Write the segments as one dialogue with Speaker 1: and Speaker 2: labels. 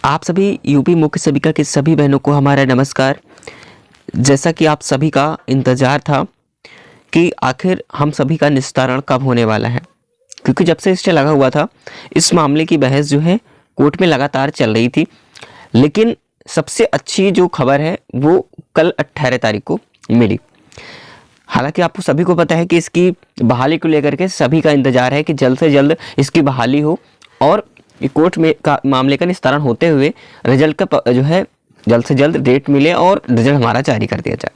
Speaker 1: आप सभी यूपी मुख्य सेविका के सभी बहनों को हमारा नमस्कार। जैसा कि आप सभी का इंतज़ार था कि आखिर हम सभी का निस्तारण कब होने वाला है, क्योंकि जब से स्टे लगा हुआ था इस मामले की बहस जो है कोर्ट में लगातार चल रही थी। लेकिन सबसे अच्छी जो खबर है वो कल 18 तारीख को मिली। हालांकि आपको सभी को पता है कि इसकी बहाली को लेकर के सभी का इंतज़ार है कि जल्द से जल्द इसकी बहाली हो और कोर्ट में का मामले का निस्तारण होते हुए रिजल्ट का जो है जल्द से जल्द डेट मिले और रिजल्ट हमारा जारी कर दिया जाए।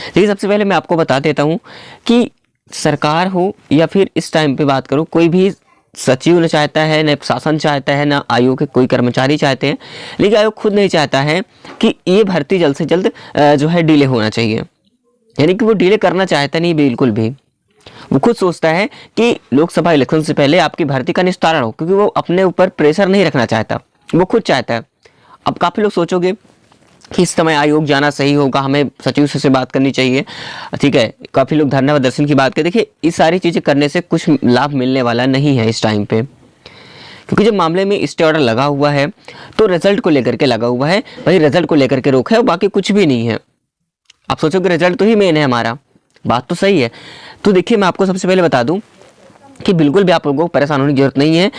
Speaker 1: लेकिन सबसे पहले मैं आपको बता देता हूं कि सरकार हो या फिर इस टाइम पे बात करूं, कोई भी सचिव न चाहता है, न प्रशासन चाहता है, न आयोग के कोई कर्मचारी चाहते हैं, लेकिन आयोग खुद नहीं चाहता है कि ये भर्ती जल्द से जल्द जो है डिले होना चाहिए। यानी कि वो डिले करना चाहता नहीं बिल्कुल भी। वो खुद सोचता है कि लोकसभा इलेक्शन से पहले आपकी भर्ती का निस्तारण हो, क्योंकि वो अपने ऊपर प्रेशर नहीं रखना चाहता, वो खुद चाहता है। अब काफ़ी लोग सोचोगे कि इस समय आयोग जाना सही होगा, हमें सचिव से बात करनी चाहिए, ठीक है। काफ़ी लोग धरना प्रदर्शन की बात करें। देखिए, इस सारी चीज़ें करने से कुछ लाभ मिलने वाला नहीं है इस टाइम पे, क्योंकि जब मामले में स्टे ऑर्डर लगा हुआ है तो रिजल्ट को लेकर के लगा हुआ है, भाई रिजल्ट को लेकर के रोक है और बाकी कुछ भी नहीं है। आप सोचोगे रिजल्ट तो ही मेन है हमारा, बात तो सही है। तो देखिए, मैं आपको सबसे पहले बता दूं कि बिल्कुल भी आप लोगों को परेशान होने की जरूरत नहीं है।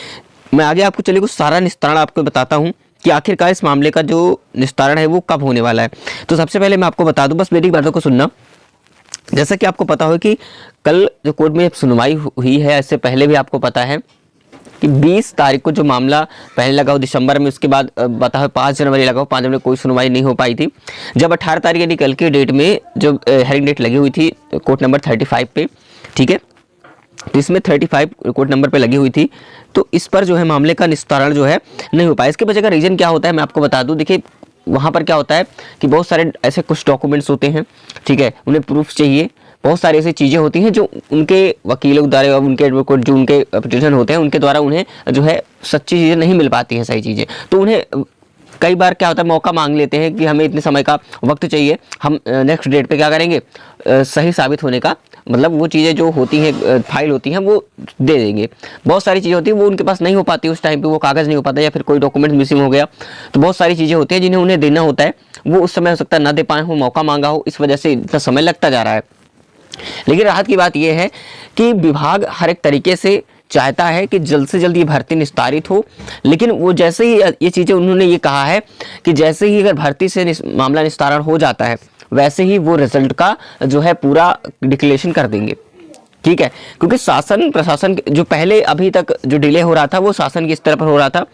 Speaker 1: मैं आगे आपको चलिए कुछ सारा निस्तारण आपको बताता हूं कि आखिरकार इस मामले का जो निस्तारण है वो कब होने वाला है। तो सबसे पहले मैं आपको बता दूं, बस मेरी बातों को सुनना। जैसा कि आपको पता हो कि कल जो कोर्ट में सुनवाई हुई है, इससे पहले भी आपको पता है कि 20 तारीख को जो मामला पहले लगा हो दिसंबर में, उसके बाद बताओ 5 जनवरी लगा हो, 5 जनवरी कोई सुनवाई नहीं हो पाई थी। जब 18 तारीख यानी कल के डेट में जो हेयरिंग डेट लगी हुई थी कोर्ट नंबर 35 पे, ठीक है, तो इसमें 35 कोर्ट नंबर पे लगी हुई थी, तो इस पर जो है मामले का निस्तारण जो है नहीं हो पाया। इसके वजह का रीज़न क्या होता है मैं आपको बता दूं। देखिए, वहाँ पर क्या होता है कि बहुत सारे ऐसे कुछ डॉक्यूमेंट्स होते हैं, ठीक है, उन्हें प्रूफ चाहिए। बहुत सारी ऐसी चीज़ें होती हैं जो उनके वकीलों द्वारा और उनके एडवोकेट जो उनके पिटीशन होते हैं उनके द्वारा उन्हें जो है सच्ची चीज़ें नहीं मिल पाती हैं, सही चीज़ें। तो उन्हें कई बार क्या होता है, मौका मांग लेते हैं कि हमें इतने समय का वक्त चाहिए, हम नेक्स्ट डेट पे क्या करेंगे, सही साबित होने का मतलब वो चीज़ें जो होती हैं फाइल होती हैं वो दे देंगे। बहुत सारी चीज़ें होती हैं वो उनके पास नहीं हो पाती, उस टाइम पे वो कागज़ नहीं हो पाता या फिर कोई डॉक्यूमेंट मिसिंग हो गया। तो बहुत सारी चीज़ें होती हैं जिन्हें उन्हें देना होता है, वो उस समय हो सकता है ना दे पाए हो, मौका मांगा हो, इस वजह से इतना समय लगता जा रहा है। लेकिन राहत की बात यह है कि विभाग हर एक तरीके से चाहता है कि जल्द से जल्द ये भर्ती निस्तारित हो। लेकिन वो जैसे ही ये चीज़ें उन्होंने ये कहा है कि जैसे ही अगर भर्ती से मामला निस्तारण हो जाता है वैसे ही वो रिजल्ट का जो है पूरा डिक्लेरेशन कर देंगे, ठीक है। क्योंकि शासन प्रशासन जो पहले अभी तक जो डिले हो रहा था वो शासन के स्तर पर हो रहा था,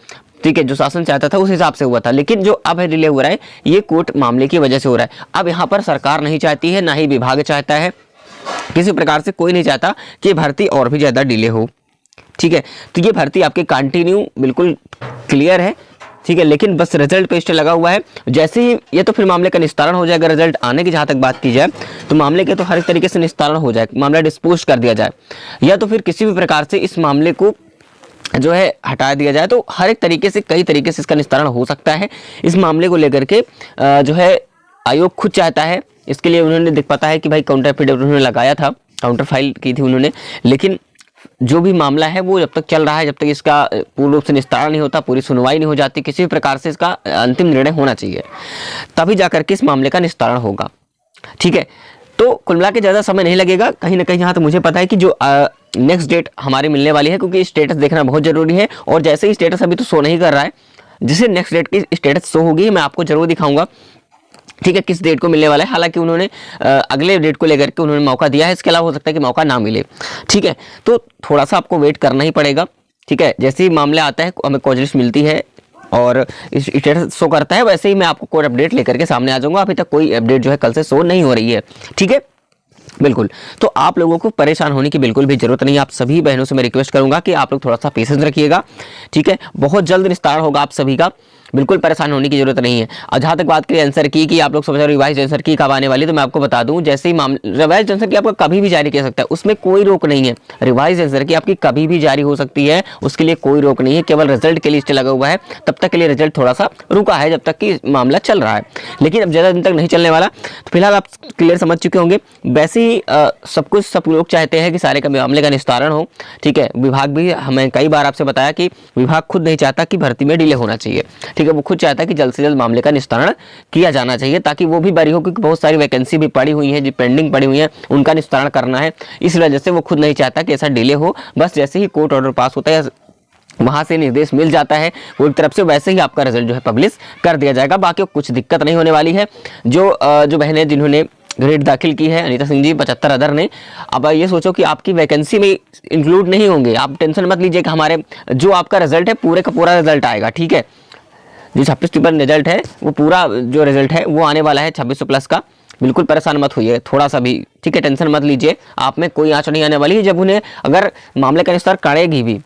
Speaker 1: ठीक है, जो शासन चाहता था उस हिसाब से हुआ था। लेकिन जो अब है डिले हो रहा है ये कोर्ट मामले की वजह से हो रहा है। अब यहाँ पर सरकार नहीं चाहती है, ना ही विभाग चाहता है, किसी प्रकार से कोई नहीं चाहता कि भर्ती और भी ज़्यादा डिले हो, ठीक है। तो ये भर्ती आपके कंटिन्यू बिल्कुल क्लियर है, ठीक है। लेकिन बस रिजल्ट पे स्टे लगा हुआ है। जैसे ही ये तो फिर मामले का निस्तारण हो जाएगा, रिजल्ट आने की जहाँ तक बात की जाए तो मामले के तो हर एक तरीके से निस्तारण हो जाए, मामला डिस्पोज कर दिया जाए या तो फिर किसी भी प्रकार से इस मामले को जो है हटा दिया जाए। तो हर एक तरीके से कई तरीके से इसका निस्तारण हो सकता है। इस मामले को लेकर के जो है आयोग खुद चाहता है, इसके लिए उन्होंने देख पता है कि भाई काउंटर एफिडेविट उन्होंने लगाया था, काउंटर फाइल की थी उन्होंने। लेकिन जो भी मामला है वो जब तक चल रहा है, जब तक इसका पूर्ण रूप से निस्तारण नहीं होता, पूरी सुनवाई नहीं हो जाती, किसी भी प्रकार से इसका अंतिम निर्णय होना चाहिए, तभी जाकर के इस मामले का निस्तारण होगा, ठीक है। तो कुल मिला के ज़्यादा समय नहीं लगेगा कहीं ना कहीं। यहाँ तो मुझे पता है कि जो नेक्स्ट डेट हमारी मिलने वाली है, क्योंकि स्टेटस देखना बहुत जरूरी है और जैसे ही स्टेटस अभी तो शो नहीं कर रहा है, जिसे नेक्स्ट डेट की स्टेटस शो होगी मैं आपको जरूर दिखाऊंगा, ठीक है, किस डेट को मिलने वाला है। हालांकि उन्होंने अगले डेट को लेकर के उन्होंने मौका दिया है, इसके अलावा हो सकता है कि मौका ना मिले, ठीक है। तो थोड़ा सा आपको वेट करना ही पड़ेगा, ठीक है। जैसे ही मामला आता है हमें कॉल लिस्ट मिलती है और स्टेटस शो करता है, वैसे ही मैं आपको कोई अपडेट लेकर के सामने आ जाऊंगा। अभी तक कोई अपडेट जो है कल से शो नहीं हो रही है, ठीक है, बिल्कुल। तो आप लोगों को परेशान होने की बिल्कुल भी जरूरत नहीं है। आप सभी बहनों से मैं रिक्वेस्ट करूंगा कि आप लोग थोड़ा सा पेशेंस रखिएगा, ठीक है। बहुत जल्द निस्तारण होगा आप सभी का, बिल्कुल परेशान होने की जरूरत नहीं है। और जहाँ तक बात करें आंसर की कि आप लोग समझ रहे हो रिवाइज आंसर की कब आने वाली, तो मैं आपको बता दूं जैसे ही रिवाइज आंसर की आपका कभी भी जारी कर सकता है, उसमें कोई रोक नहीं है। रिवाइज आंसर की आपकी कभी भी जारी हो सकती है, उसके लिए कोई रोक नहीं है। केवल रिजल्ट के लिए स्टे लगा हुआ है, तब तक के लिए रिजल्ट थोड़ा सा रुका है जब तक कि मामला चल रहा है। लेकिन अब ज़्यादा दिन तक नहीं चलने वाला, तो फिलहाल आप क्लियर समझ चुके होंगे। वैसे ही सब लोग चाहते हैं कि सारे का मामले का निस्तारण हो, ठीक है। विभाग भी, हमें कई बार आपसे बताया कि विभाग खुद नहीं चाहता कि भर्ती में डिले होना चाहिए, ठीक है, वो खुद चाहता है कि जल्द से जल्द मामले का निस्तारण किया जाना चाहिए ताकि वो भी बरी हो, क्योंकि बहुत सारी वैकेंसी भी पड़ी हुई है जो पेंडिंग पड़ी हुई है, उनका निस्तारण करना है। इस वजह से वो खुद नहीं चाहता कि ऐसा डिले हो। बस जैसे ही कोर्ट ऑर्डर पास होता है, वहाँ से निर्देश मिल जाता है वो एक तरफ से, वैसे ही आपका रिजल्ट जो है पब्लिश कर दिया जाएगा। बाकी कुछ दिक्कत नहीं होने वाली है। जो बहनें जिन्होंने ग्रेड दाखिल की है, अनीता सिंह जी 75 अदर ने, अब ये सोचो कि आपकी वैकेंसी में इंक्लूड नहीं होंगे। आप टेंशन मत लीजिए कि हमारे जो आपका रिजल्ट है पूरे का पूरा रिजल्ट आएगा, ठीक है। जो 26 पेपर रिजल्ट है वो पूरा जो रिजल्ट है वो आने वाला है 2600 प्लस का। बिल्कुल परेशान मत होइए थोड़ा सा भी, ठीक है, टेंशन मत लीजिए। आप में कोई आंच नहीं आने वाली है। जब उन्हें अगर मामले का निस्तार करेगी भी,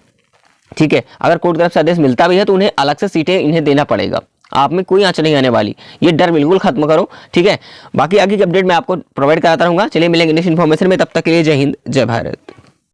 Speaker 1: ठीक है, अगर कोर्ट की तरफ से आदेश मिलता भी है तो उन्हें अलग से सीटें इन्हें देना पड़ेगा। आप में कोई आंच नहीं आने वाली, ये डर बिल्कुल खत्म करो, ठीक है। बाकी आगे की अपडेट मैं आपको प्रोवाइड कराता रहूंगा। चलिए मिलेंगे नेक्स्ट इन्फॉर्मेशन में, तब तक के लिए जय हिंद जय भारत।